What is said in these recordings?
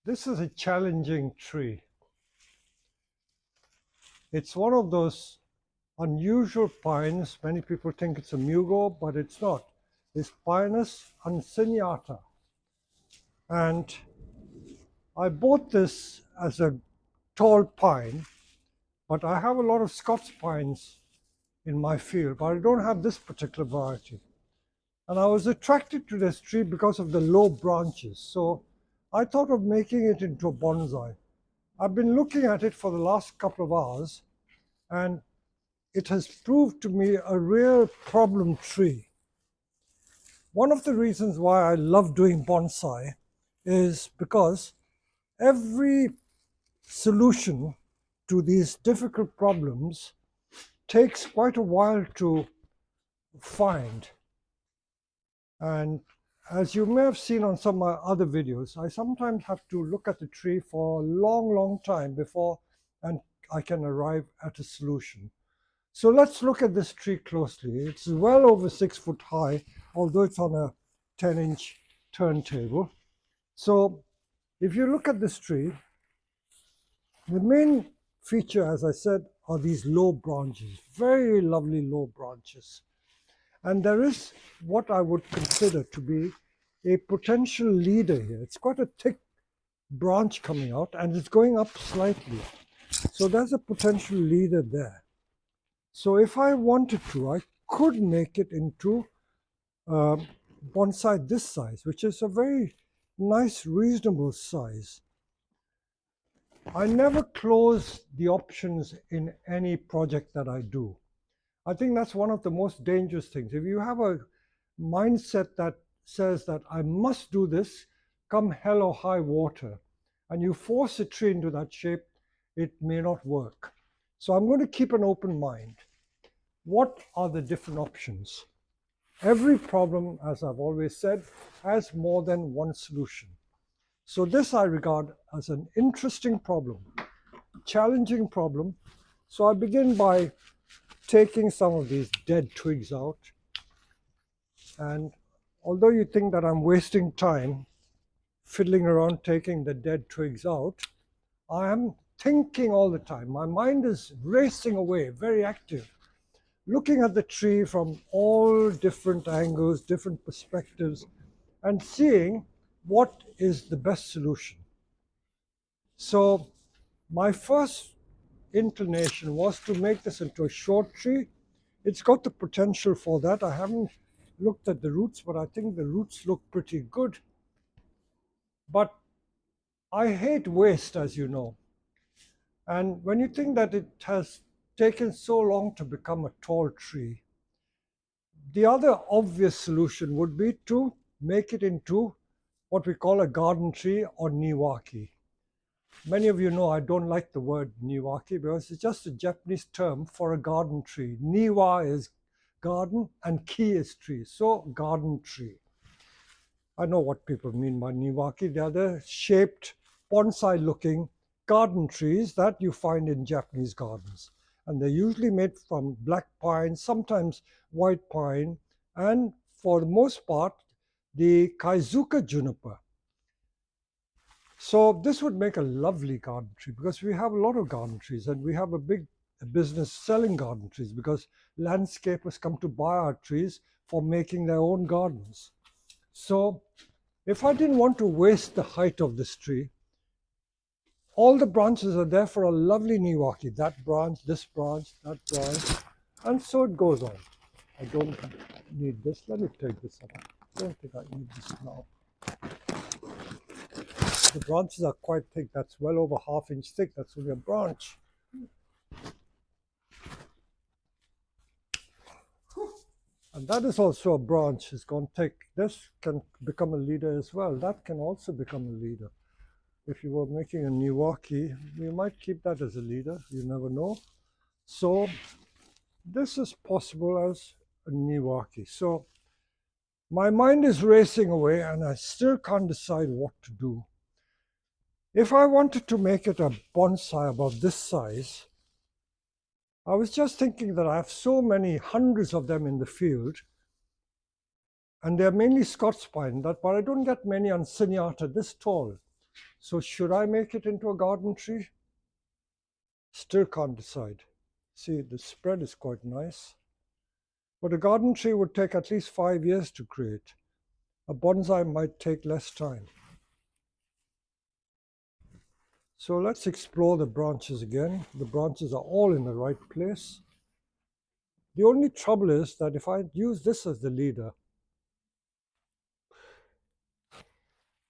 This is a challenging tree. It's one of those unusual pines. Many people think it's a mugo, but it's not. It's Pinus uncinata. And I bought this as a tall pine, but I have a lot of Scots pines in my field, but I don't have this particular variety. And I was attracted to this tree because of the low branches. So I thought of making it into a bonsai. I've been looking at it for the last couple of hours, and it has proved to me a real problem tree. One of the reasons why I love doing bonsai is because every solution to these difficult problems takes quite a while to find. And as you may have seen on some of my other videos, I sometimes have to look at the tree for a long, long time before and I can arrive at a solution. So let's look at this tree closely. It's well over 6 foot high, although it's on a 10-inch turntable. So if you look at this tree, the main feature, as I said, are these low branches, very lovely low branches. And there is what I would consider to be a potential leader here. It's quite a thick branch coming out and it's going up slightly. So there's a potential leader there. So if I wanted to, I could make it into bonsai this size, which is a very nice, reasonable size. I never close the options in any project that I do. I think that's one of the most dangerous things. If you have a mindset that says that I must do this, come hell or high water, and you force a tree into that shape, it may not work. So I'm going to keep an open mind. What are the different options? Every problem, as I've always said, has more than one solution. So this I regard as an interesting problem, challenging problem. So I begin by taking some of these dead twigs out. And although you think that I'm wasting time fiddling around taking the dead twigs out, I am thinking all the time. My mind is racing away, very active, looking at the tree from all different angles, different perspectives, and seeing what is the best solution. So my first inclination was to make this into a short tree. It's got the potential for that. I haven't looked at the roots, but I think the roots look pretty good. But I hate waste, as you know. And when you think that it has taken so long to become a tall tree, the other obvious solution would be to make it into what we call a garden tree or Niwaki. Many of you know I don't like the word Niwaki because it's just a Japanese term for a garden tree. Niwa is garden and ki is tree, so garden tree. I know what people mean by Niwaki. They are the shaped, bonsai-looking garden trees that you find in Japanese gardens. And they're usually made from black pine, sometimes white pine, and for the most part, the Kaizuka juniper. So this would make a lovely garden tree because we have a lot of garden trees and we have a big business selling garden trees because landscapers come to buy our trees for making their own gardens. So if I didn't want to waste the height of this tree, all the branches are there for a lovely Niwaki. That branch, this branch, that branch, and so it goes on. I don't need this. Let me take this up. I don't think I need this now. The branches are quite thick. That's well over ½ inch thick. That's only a branch. And that is also a branch. It's gone thick. This can become a leader as well. That can also become a leader. If you were making a Niwaki, you might keep that as a leader. You never know. So this is possible as a Niwaki. So my mind is racing away and I still can't decide what to do. If I wanted to make it a bonsai about this size, I was just thinking that I have so many hundreds of them in the field, and they're mainly Scots pine, but I don't get many on Cineata this tall. So should I make it into a garden tree? Still can't decide. See, the spread is quite nice. But a garden tree would take at least 5 years to create. A bonsai might take less time. So let's explore the branches again. The branches are all in the right place. The only trouble is that if I use this as the leader,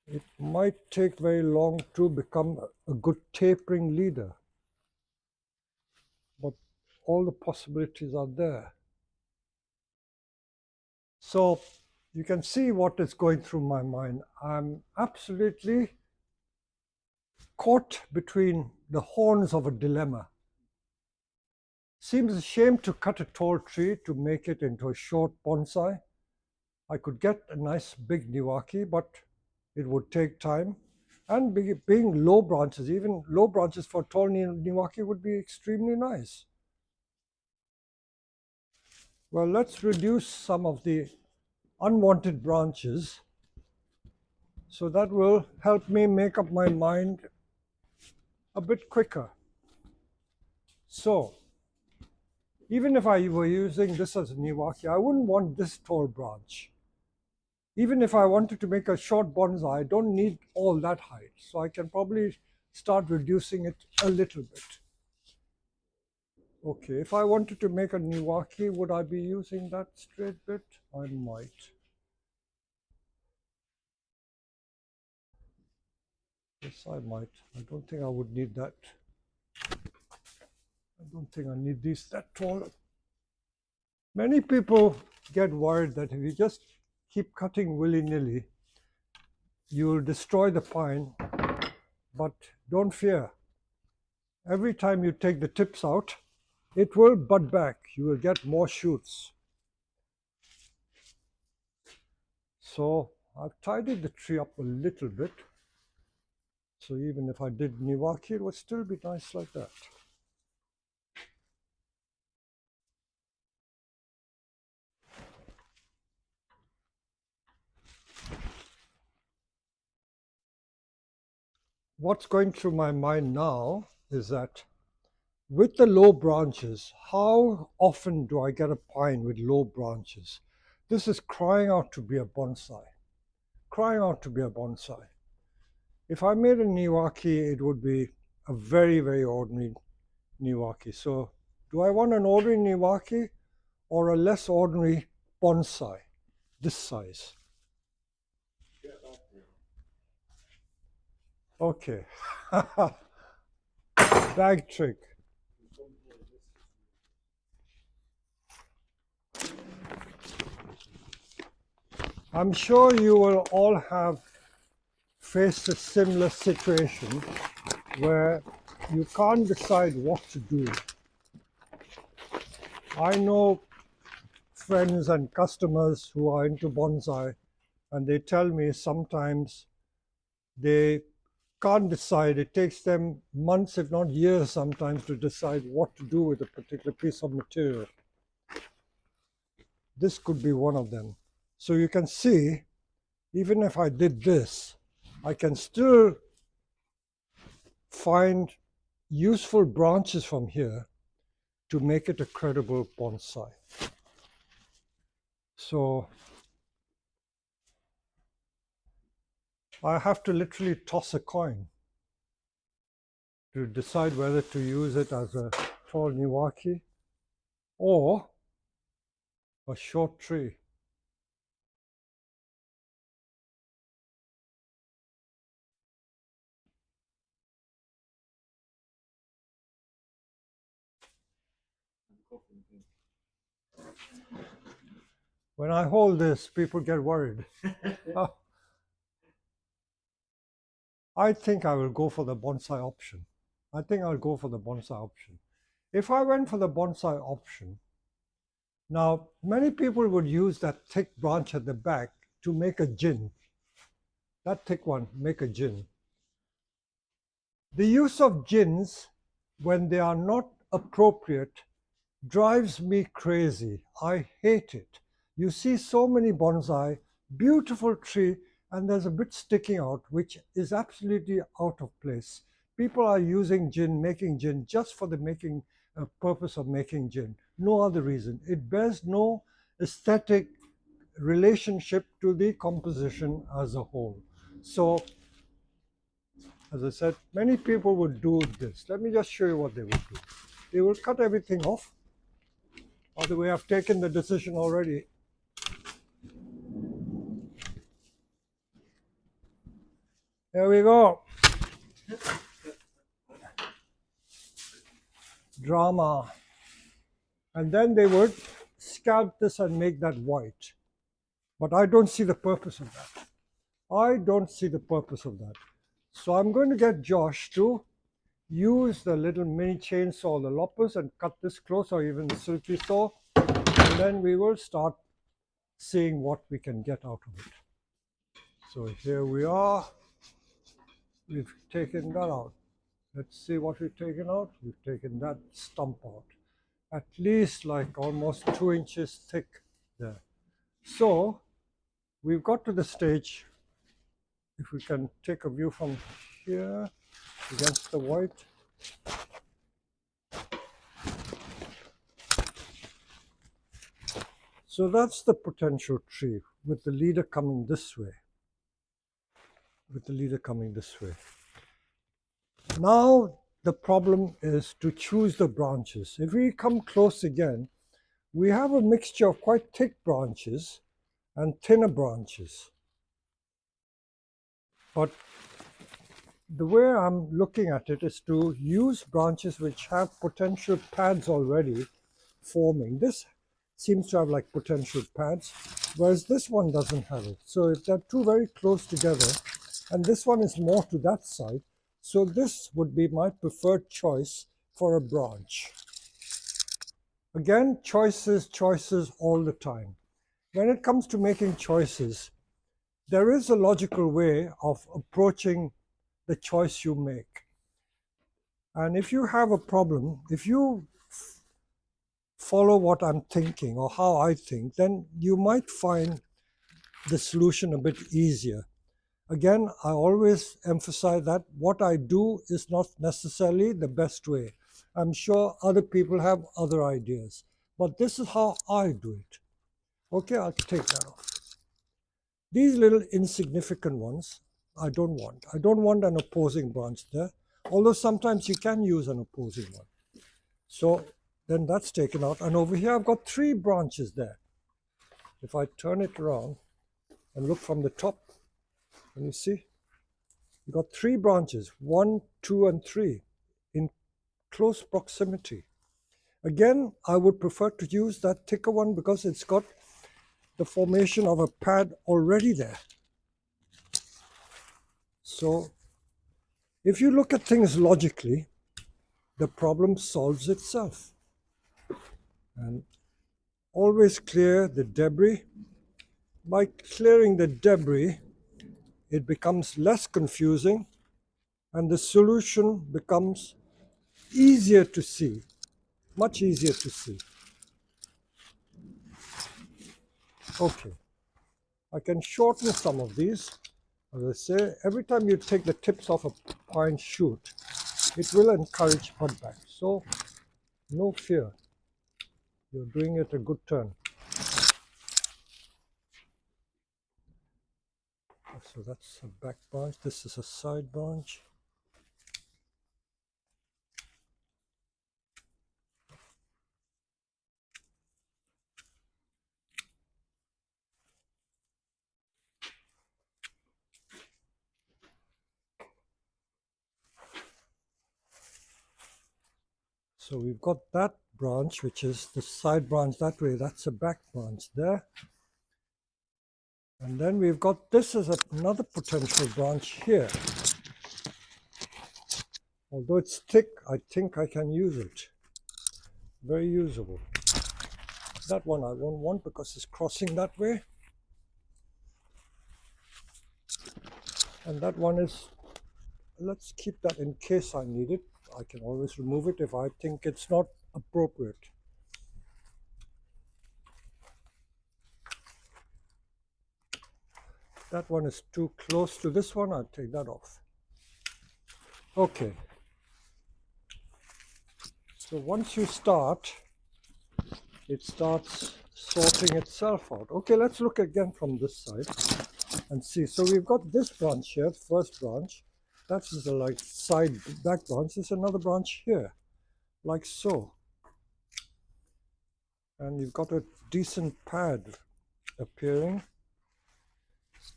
it might take very long to become a good tapering leader. But all the possibilities are there. So you can see what is going through my mind. I'm absolutely caught between the horns of a dilemma. Seems a shame to cut a tall tree to make it into a short bonsai. I could get a nice big Niwaki, but it would take time. And being low branches, even low branches for tall Niwaki would be extremely nice. Well, let's reduce some of the unwanted branches. So that will help me make up my mind a bit quicker. So, even if I were using this as a Niwaki, I wouldn't want this tall branch. Even if I wanted to make a short bonsai, I don't need all that height. So I can probably start reducing it a little bit. Okay, if I wanted to make a Niwaki, would I be using that straight bit? I might. Yes, I might. I don't think I would need that. I don't think I need these that tall. Many people get worried that if you just keep cutting willy-nilly, you'll destroy the pine, but don't fear. Every time you take the tips out, it will bud back. You will get more shoots. So I've tidied the tree up a little bit. So even if I did Niwaki, it would still be nice like that. What's going through my mind now is that with the low branches, how often do I get a pine with low branches? This is crying out to be a bonsai. Crying out to be a bonsai. If I made a Niwaki, it would be a very, very ordinary Niwaki. So do I want an ordinary Niwaki or a less ordinary bonsai, this size? Okay. Bag trick. I'm sure you will all have faced a similar situation where you can't decide what to do. I know friends and customers who are into bonsai, and they tell me sometimes they can't decide. It takes them months, if not years sometimes, to decide what to do with a particular piece of material. This could be one of them. So you can see, even if I did this, I can still find useful branches from here to make it a credible bonsai. So I have to literally toss a coin to decide whether to use it as a tall Niwaki or a short tree. When I hold this, people get worried. I think I will go for the bonsai option. I think I'll go for the bonsai option. If I went for the bonsai option, now many people would use that thick branch at the back to make a gin. That thick one, make a gin. The use of gins, when they are not appropriate, drives me crazy. I hate it. You see so many bonsai, beautiful tree, and there's a bit sticking out, which is absolutely out of place. People are using gin, making gin, just for the making purpose of making gin. No other reason. It bears no aesthetic relationship to the composition as a whole. So, as I said, many people would do this. Let me just show you what they would do. They will cut everything off. By the way, I've taken the decision already. There we go. Drama. And then they would scalp this and make that white. But I don't see the purpose of that. I don't see the purpose of that. So I'm going to get Josh to use the little mini chainsaw, the loppers, and cut this close, or even the silky saw. And then we will start seeing what we can get out of it. So here we are. We've taken that out. Let's see what we've taken out. We've taken that stump out. At least like almost 2 inches thick there. So we've got to the stage, if we can take a view from here against the white. So that's the potential tree with the leader coming this way. Now the problem is to choose the branches. If we come close again, we have a mixture of quite thick branches and thinner branches. But the way I'm looking at it is to use branches which have potential pads already forming. This seems to have like potential pads, whereas this one doesn't have it. So if they're two very close together, and this one is more to that side, so this would be my preferred choice for a branch. Again, choices all the time. When it comes to making choices, there is a logical way of approaching the choice you make. And if you have a problem, if you follow what I'm thinking or how I think, then you might find the solution a bit easier. Again, I always emphasize that what I do is not necessarily the best way. I'm sure other people have other ideas, but this is how I do it. Okay, I'll take that off. These little insignificant ones, I don't want. I don't want an opposing branch there, although sometimes you can use an opposing one. So then that's taken out. And over here, I've got 3 branches there. If I turn it around and look from the top, can you see? You've got 3 branches, 1, 2, and 3 in close proximity. Again, I would prefer to use that thicker one because it's got the formation of a pad already there. So if you look at things logically, the problem solves itself. And always clear the debris. By clearing the debris, it becomes less confusing and the solution becomes easier to see, much easier to see. Okay, I can shorten some of these. As I say, every time you take the tips off a pine shoot, it will encourage bud back. So no fear, you're doing it a good turn. So that's a back branch, this is a side branch. So we've got that branch, which is the side branch that way, that's a back branch there. And then we've got this as another potential branch here. Although it's thick, I think I can use it. Very usable. That one I won't want because it's crossing that way. And that one is, let's keep that in case I need it. I can always remove it if I think it's not appropriate. That one is too close to this one. I'll take that off. Okay. So once you start, it starts sorting itself out. Okay, let's look again from this side and see. So we've got this branch here, first branch. That's the like side back branch. There's another branch here, like so. And you've got a decent pad appearing.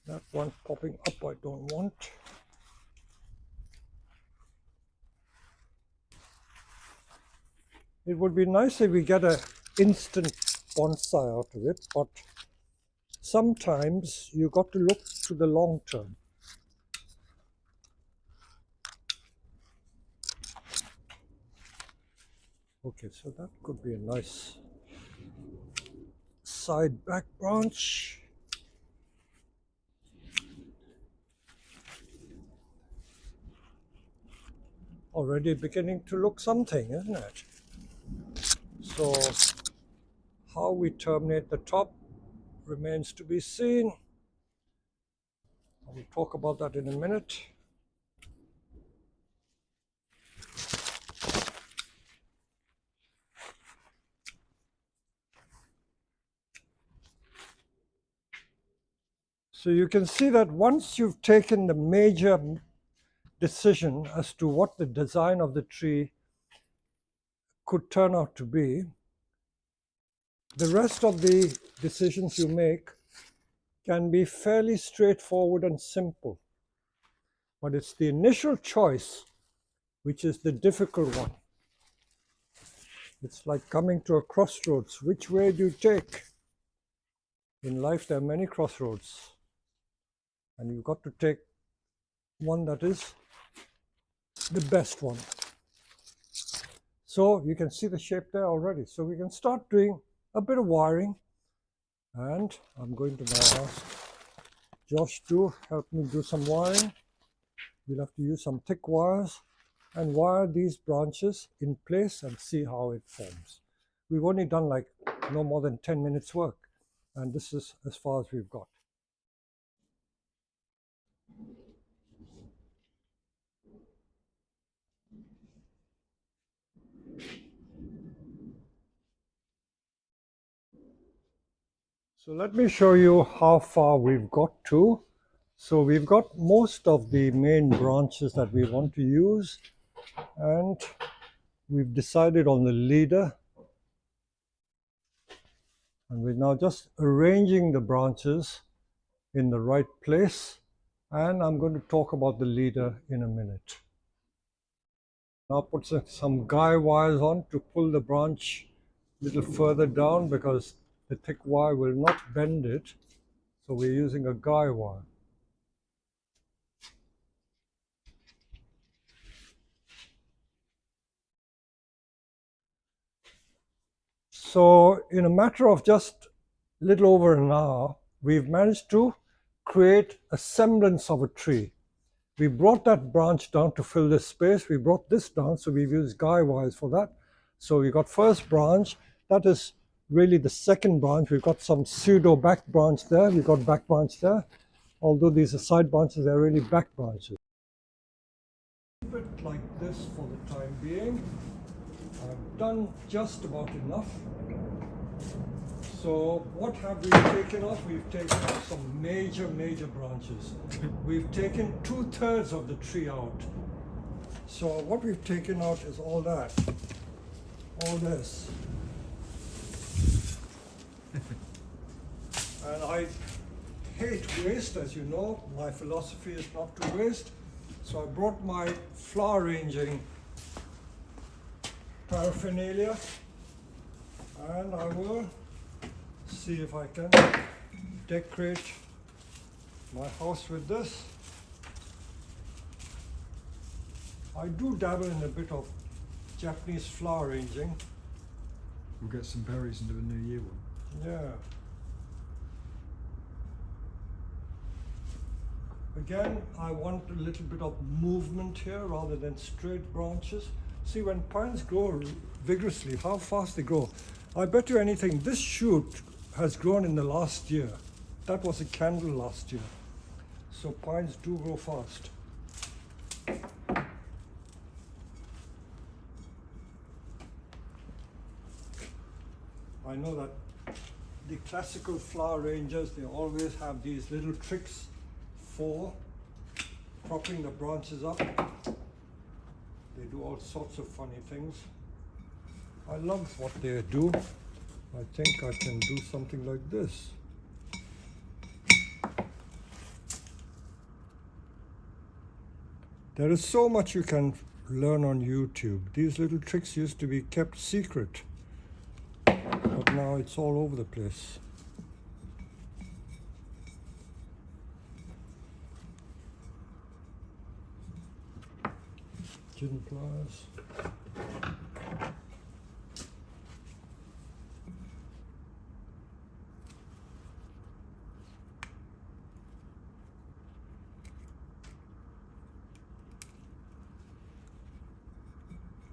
That one popping up I don't want. It would be nice if we get an instant bonsai out of it, but sometimes you got to look to the long term. Okay, so that could be a nice side back branch. Already beginning to look something, isn't it? So how we terminate the top remains to be seen. We'll talk about that in a minute. So you can see that once you've taken the major decision as to what the design of the tree could turn out to be, the rest of the decisions you make can be fairly straightforward and simple. But it's the initial choice which is the difficult one. It's like coming to a crossroads. Which way do you take? In life there are many crossroads, and you've got to take one that is the best one. So you can see the shape there already. So we can start doing a bit of wiring, and I'm going to now ask Josh to help me do some wiring. We'll have to use some thick wires and wire these branches in place and see how it forms. We've only done like no more than 10 minutes work, and this is as far as we've got. So let me show you how far we've got to. So we've got most of the main branches that we want to use, and we've decided on the leader, and we're now just arranging the branches in the right place, and I'm going to talk about the leader in a minute. Now put some guy wires on to pull the branch a little further down, because the thick wire will not bend it, so we're using a guy wire. So in a matter of just a little over an hour, we've managed to create a semblance of a tree. We brought that branch down to fill this space. We brought this down, so we've used guy wires for that. So we got first branch. That is really the second branch. We've got some pseudo back branch there. We've got back branch there. Although these are side branches, they're really back branches. Keep it like this for the time being. I've done just about enough. So what have we taken off? We've taken off some major branches. We've taken 2/3 of the tree out. So what we've taken out is all that, all this. And I hate waste, as you know. My philosophy is not to waste. So I brought my flower arranging paraphernalia, and I will see if I can decorate my house with this. I do dabble in a bit of Japanese flower arranging. We'll get some berries and do a New Year one. Yeah. Again, I want a little bit of movement here rather than straight branches. See, when pines grow vigorously, how fast they grow. I bet you anything, this shoot has grown in the last year. That was a candle last year. So pines do grow fast. I know that the classical flower arrangers, they always have these little tricks for propping the branches up. They do all sorts of funny things. I love what they do. I think I can do something like this. There is so much you can learn on YouTube. These little tricks used to be kept secret, but now it's all over the place. Gin pliers.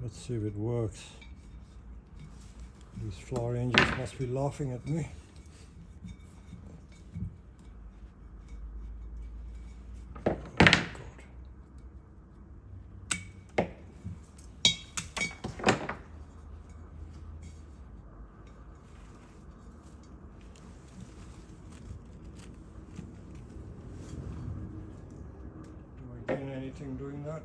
Let's see if it works. These flower angels must be laughing at me. Oh God. Do I gain anything doing that?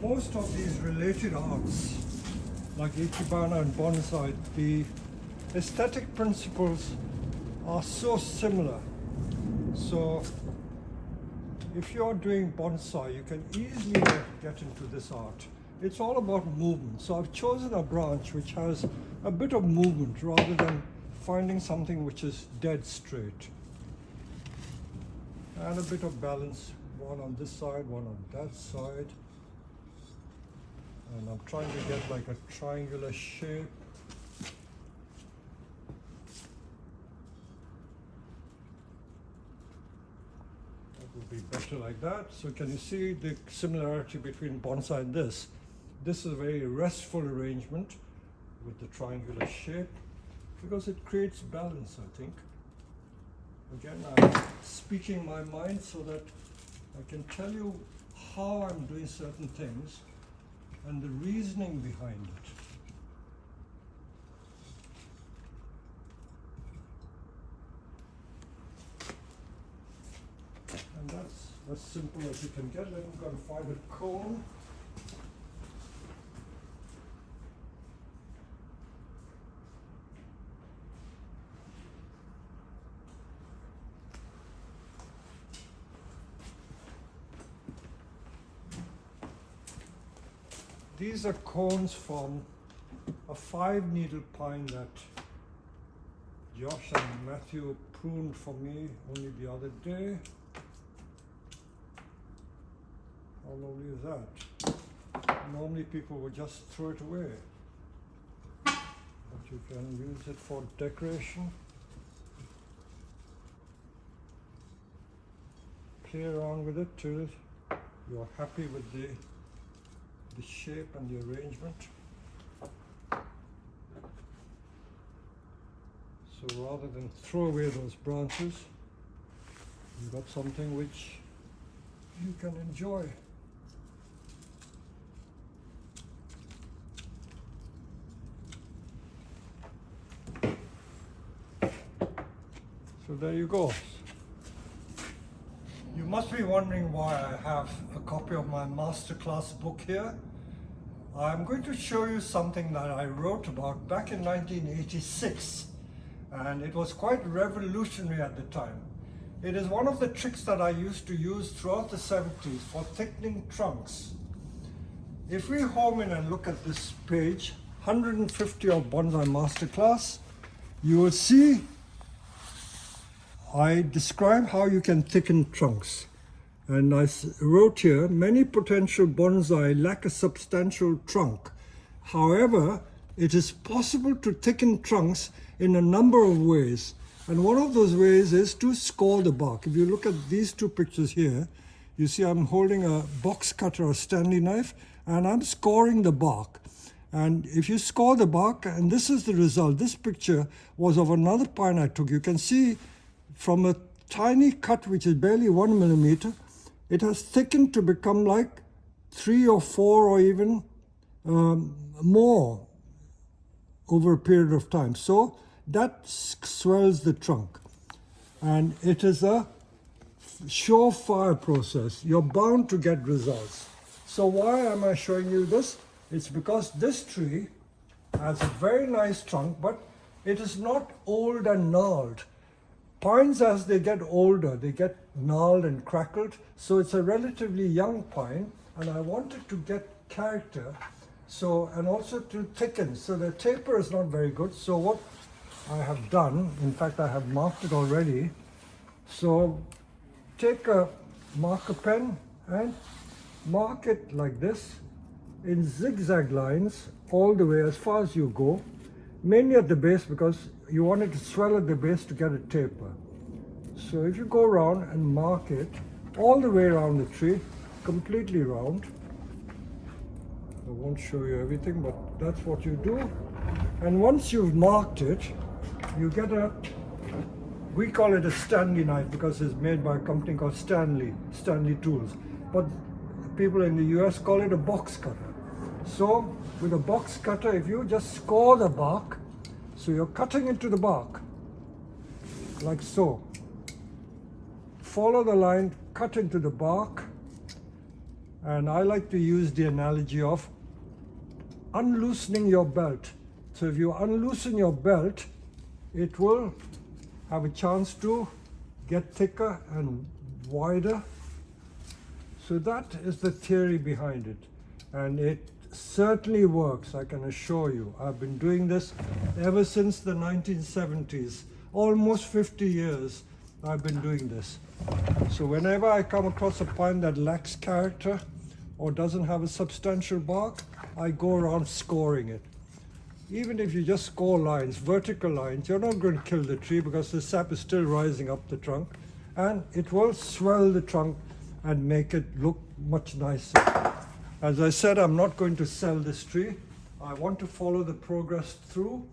Most of these related arts, like Ikebana and Bonsai, the aesthetic principles are so similar. So if you're doing bonsai, you can easily get into this art. It's all about movement. So I've chosen a branch which has a bit of movement rather than finding something which is dead straight. And a bit of balance, one on this side, one on that side. And I'm trying to get like a triangular shape. That would be better like that. So can you see the similarity between bonsai and this? This is a very restful arrangement with the triangular shape because it creates balance, I think. Again, I'm speaking my mind so that I can tell you how I'm doing certain things and the reasoning behind it. And that's as simple as you can get. Then you've got to find a cone. These are cones from a 5-needle pine that Josh and Matthew pruned for me only the other day. How lovely is that? Normally people would just throw it away, but you can use it for decoration. Play around with it till you're happy with the shape and the arrangement. So rather than throw away those branches, you've got something which you can enjoy. So there you go. You must be wondering why I have a copy of my masterclass book here. I'm going to show you something that I wrote about back in 1986, and it was quite revolutionary at the time. It is one of the tricks that I used to use throughout the 70s for thickening trunks. If we home in and look at this page, 150 of Bonsai Masterclass, you will see I describe how you can thicken trunks. And I wrote here, many potential bonsai lack a substantial trunk. However, it is possible to thicken trunks in a number of ways. And one of those ways is to score the bark. If you look at these two pictures here, you see I'm holding a box cutter or Stanley knife and I'm scoring the bark. And if you score the bark, and this is the result, this picture was of another pine I took. You can see from a tiny cut, which is barely 1 millimeter, it has thickened to become like 3 or 4 or even more over a period of time. So that swells the trunk, and it is a surefire process. You're bound to get results. So why am I showing you this? It's because this tree has a very nice trunk, but it is not old and gnarled. Pines, as they get older, they get gnarled and crackled. So it's a relatively young pine, and I wanted to get character, so, and also to thicken. So the taper is not very good. So what I have done, in fact I have marked it already. So take a marker pen and mark it like this in zigzag lines all the way as far as you go, mainly at the base because you want it to swell at the base to get a taper. So if you go around and mark it all the way around the tree, completely round. I won't show you everything, but that's what you do. And once you've marked it, you get we call it a Stanley knife because it's made by a company called Stanley Tools. But people in the US call it a box cutter. So with a box cutter, if you just score the bark, so you're cutting into the bark, like so. Follow the line, cut into the bark, and I like to use the analogy of unloosening your belt. So if you unloosen your belt, it will have a chance to get thicker and wider. So that is the theory behind it, and it certainly works, I can assure you. I've been doing this ever since the 1970s, almost 50 years I've been doing this. So whenever I come across a pine that lacks character or doesn't have a substantial bark, I go around scoring it. Even if you just score lines, vertical lines, you're not going to kill the tree because the sap is still rising up the trunk, and it will swell the trunk and make it look much nicer. As I said, I'm not going to sell this tree. I want to follow the progress through.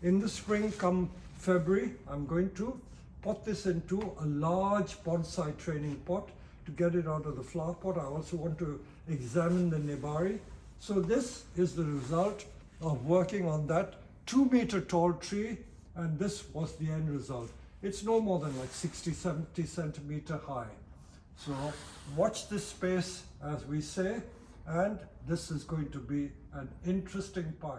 In the spring, come February, I'm going to pot this into a large bonsai training pot to get it out of the flower pot. I also want to examine the nebari. So this is the result of working on that 2-meter tall tree, and this was the end result. It's no more than like 60, 70 centimeter high. So watch this space, as we say, and this is going to be an interesting pine.